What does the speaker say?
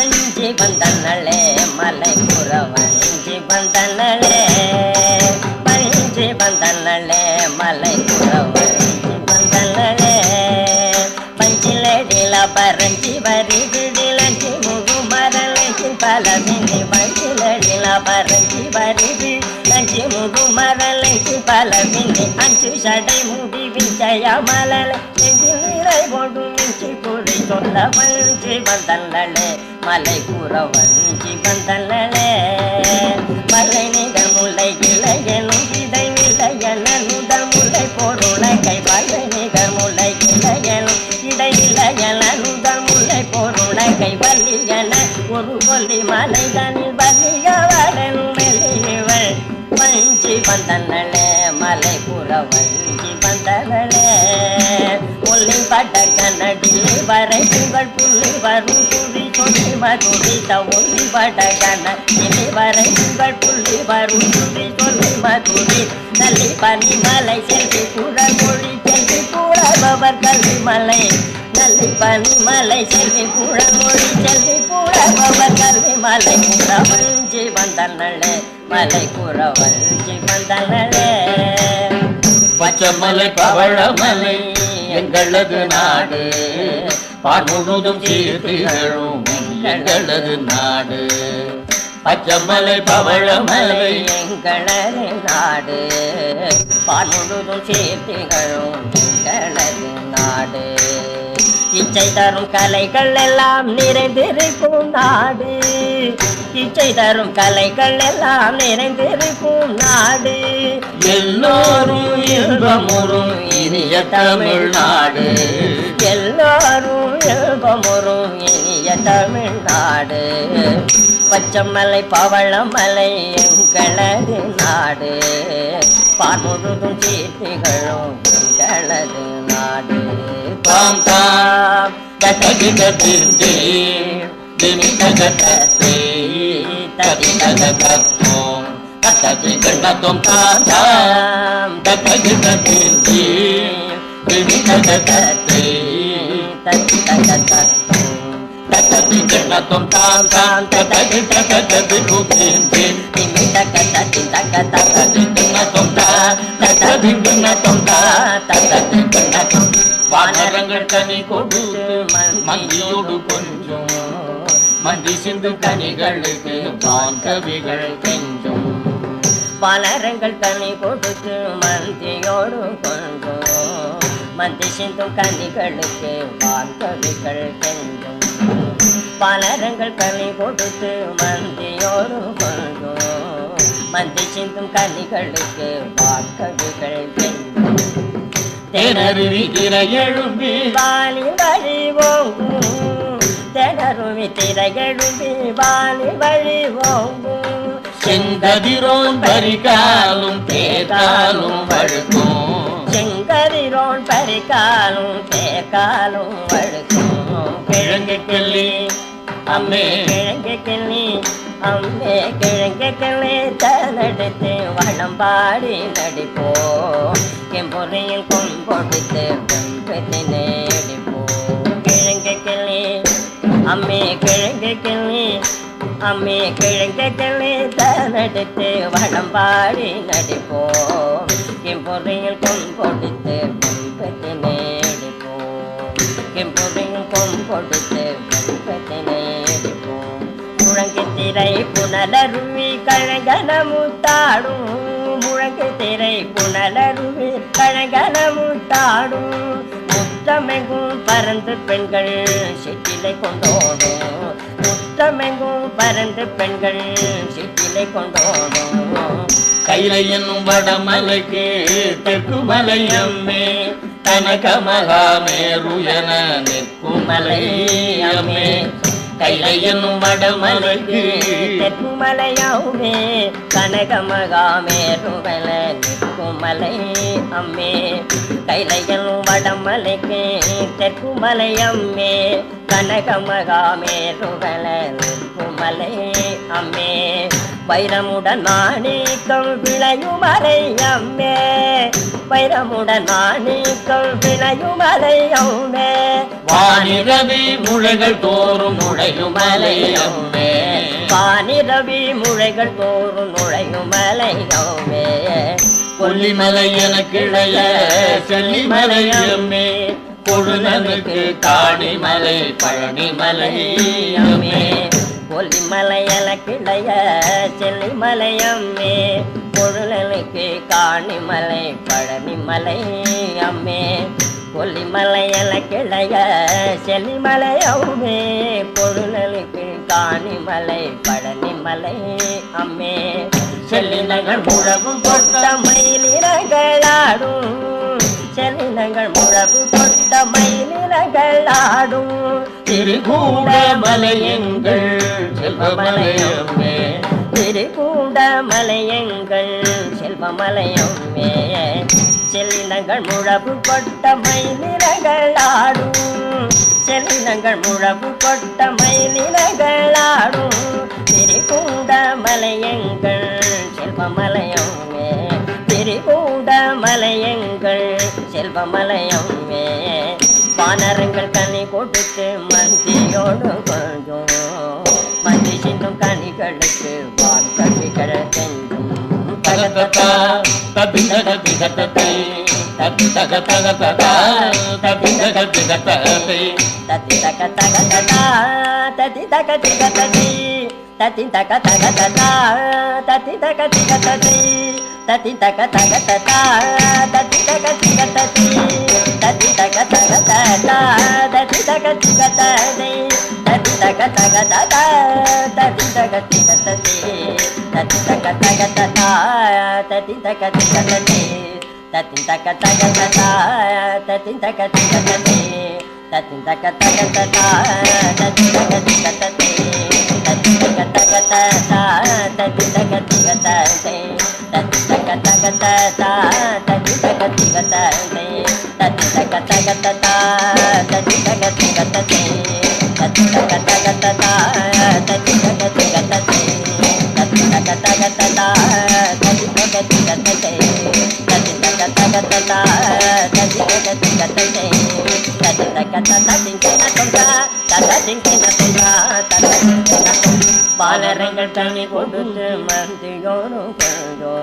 வஞ்சி வந்தனளே மலை குறவஞ்சி வந்தனளே வஞ்சி வந்தனளே மலை குறவஞ்சி வந்தனளே பஞ்சிலடில பரஞ்சி வரிதிலஞ்சி முகு மரலஞ்சி பலவினி பஞ்சிலடில பரஞ்சி வரிதி லஞ்சி முகு மரலஞ்சி பலவினி அஞ்சு சடை முடி விஞ்சய மலலை நெஞ்சில் நிறை போடு மிஞ்சி கூறி சொல்ல வஞ்சி வந்தனளே மலை குறவஞ்சி வந்தனளே மலை நிகழ் முல்லை இளையனும் இடை இளையன நுதல் முல்லை பொருளை மலை நிகழ் முல்லை இளையனும் இடை இளையன நுதல் முல்லை பொருளை வல்லியன ஒரு கொல்லி மலைதனில் வல்லிய வரனும் மெல்லிவள் வஞ்சி வந்தனளே மலை குறவஞ்சி வந்தனளே ஒல்லி பட்ட கண்ணடிலே வரை புகழ் புள்ளி வரும் துடி சொல்லி மதுரித ஒல்லி பட்ட கண்ணடிலே வரை புகழ் புள்ளி வரும் துடி சொல்லி மதுரி நல்லி பனி மலை செல்வி குழல் மொழி செல்வி கூடபவர் கல்வி மலை நல்லி பனி மலை செல்வி குழல் மொழி செல்வி கூடபவர் கல்வி மலை குறவஞ்சி வந்தனளே மலை குறவஞ்சி வந்தனளே பச்சமலை பவழமலை எங்களது நாடு பார்முழுதும் சீர்த்திகளும் எங்களது நாடு பச்சமலை பவழமலை எங்களது நாடு பார்முழுதும் சீர்த்திகளும் எங்களது நாடு இச்சை தரும் கலைகள் எல்லாம் நிறைந்திருக்கும் நாடு இச்சை தரும் கலைகள் எல்லாம் நிறைந்திருக்கும் நாடு எல்லோரும் இன்பமுறும் இனிய தமிழ்நாடு எல்லோரும் இன்பமுறும் இனிய தமிழ்நாடு பச்சமலை பவளமலை எங்களது நாடு பார்முழுதும் சீர்த்திகளும் எங்களது நாடு தாம் தாம் தகதிகதிர்ந்தே திமிதகதே ததிதகதோம் ததிகண்டதோம் தாம் தாம் தகதிகதிர்ந்தே திமிதகதே ததிதகதோம் ததிகண்டதோம் தாம் தாம் ததிதகதோம் திமிதகததிதகததிகண்டதோம் ததிகண்டதோம் ததிகண்டதோம் வானரங்கள் கனி கொடுத்து மந்தியோடு கொஞ்சம் மந்தி சிந்து கனிகளுக்கு கவிகள் கெஞ்சும் வானரங்கள் கனி கொடுத்து மந்தியோடு கொஞ்சம் மந்தி சிந்து கனிகளுக்கு கவிகள் கெஞ்சும் வானரங்கள் கனி கொடுத்து மந்தியோடு கொஞ்சம் மந்தி சிந்தும் கனிகளுக்கு கவிகள் கெஞ்சும் தேனருவி திரை எழும்பி வாலி வழி ஓங்கும் தேனருவி திரை எழும்பி வாலி வழி ஓங்கும் செங்கதிரோன் பரிகாலும் தேகாலும் வழுக்கும் செங்கதிரோன் பரிகாலும் தேகாலும் வழுக்கும் கிழங்கு கிள்ளி அம்மே கிழங்கு கிள்ளி அம்மே கிழங்கு கிள்ளி தலெடுத்து வளம்பாடி நடிப்போம் எம்பொறையில் கொம்பொடுத்து வெம்பத்தினை அடிப்போம் கிழங்கு கிள்ளி அம்மே கிழங்கு கிள்ளி அம்மே கிழங்கு கிள்ளி தலெடுத்து வளம்பாடி நடிப்போம் எம்பொறையில் கொம்பொடுத்து வெம்பத்தினை அடிப்போம் எம்பொறையில் கொம்பொடுத்து வெம்பத்தினை அடிப்போம் முழங்கு திரை புனலருவி கழகன முத்தாடும் முழங்கு திரை புனலருவி கழகன முத்தாடும் முத்தமெங்கும் பறந்து பெண்கள் சிற்றிலை கொண்டோடும் முத்தமெங்கும் பறந்து பெண்கள் சிற்றிலை கொண்டோடும் கைலை என்னும் வடமலைக்கு தெற்கு மலையம்மே தனக மகாமேருயன நிற்கும் மலையம்மே கைலை என்னும் வடமலைக்கு தெற்கு மலையாவுமே கனக மகாமேருவல நிற்கும் மலை அம்மே கைலை என்னும் வடமலைக்கு தெற்கு மலையம்மே கனக மகாமேருவல நிற்கும் மலை அம்மே வைரமுடன் மாணிக்கம் விளையும் மலை அம்மே வைரமுடன் மாணிக்கம் விளையுமலையம்மே வானிரவி முளைகள் தோறும் நுழையுமலையம்மே வானிரவி முளைகள் தோறும் நுழையுமலையம்மே கொல்லிமலை எனக்கிளைய செல்லிமலையம்மே கொழுநனுக்கு காணிமலை பழனிமலையம்மே கொல்லிமலையல கிளைய செல்லிமலையம்மே கொழுநனுக்கு காணிமலை பழனிமலை அம்மே கொல்லிமலையல கிளைய செல்லிமலையம்மே கொழுநனுக்கு காணிமலை பழனிமலை அம்மே செல்லினங்கள் முழவு கொட்ட மயிலினங்களாடும் செல்லினங்கள் முழவு கொட்ட மயிலினங்களாடும் திருகூட மலையங்கள் செல்வமலையம்மே திருகூட மலையங்கள் செல்வமலையம்மே செல்லினங்கள் முழவு கொட்ட மயிலினங்களாடும் செல்லினங்கள் முழவு கொட்ட மயிலினங்களாடும் திருகூட மலையங்கள் செல்வமலையம்மே திருகூட மலையங்கள் செல்வமலையம்மே வானரங்கள் கனி கொடுத்து மந்தியோடு கொஞ்சம் மந்தி சின்னும் கனிகளுக்கு வான் கவிகள் செஞ்சும் தகதா தபிதகதிகததை தபிதகதகததா தபிதகதிகததை ததிதகதகததா ததிதகதிகததை ததிதகதகததா ததிதகதிகததை ததிதகதகததா ததிதகதிகததை ததிதகதகததா ததிதகதிகததை ததிதகதகததா ததிதகதிகததை ததிதகதகததா ததிதகதிகததை ததிதகதகததா ததிதகதிகததை ததிதகதகததா ததிதகதிகததை ததிதகதகததா ததிதகதிகததை ததிதகதகததா ததிதகதிகததை ததிதகதகததா ததிதகதிகததை ததிதகதகததா ததிதகதிகததை ததிதகதகததா ததிதகதிகததை ததிதகதகததா ததிதகதிகததை பாலரங்கள் தனி கொடுத்து மந்தியோடு கொண்டோ